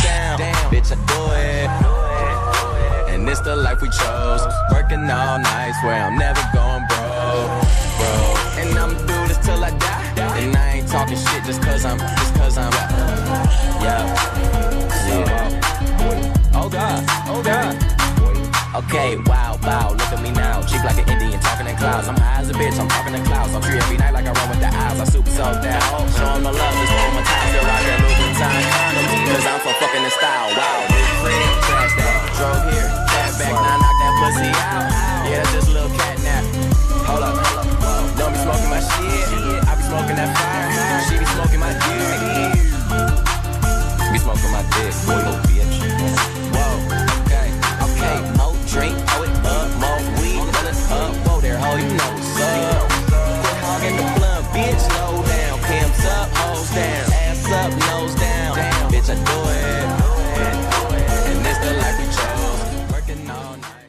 down. Bitch, I do it. And it's the life we chose. Working all night, swear I'm never going broke, bro. And I'ma do this till I die. And I ain't talking shit just cause I'm yeah. Oh God, oh God. Okay, wow, look at me now. Cheap like an Indian, talking in clouds. I'm high as a bitch, I'm talking in clouds. I'm free every night like I run with the eyes. I super sold that. Show 'em the love, just one more time. Still out there losing time. Cause I'm so fucking in style. Wow, big friend, trash that. Drove here, cat back, now knock that pussy out. Yeah, that's just a little cat nap. Hold up. Don't be smoking my shit. I be smoking that fire.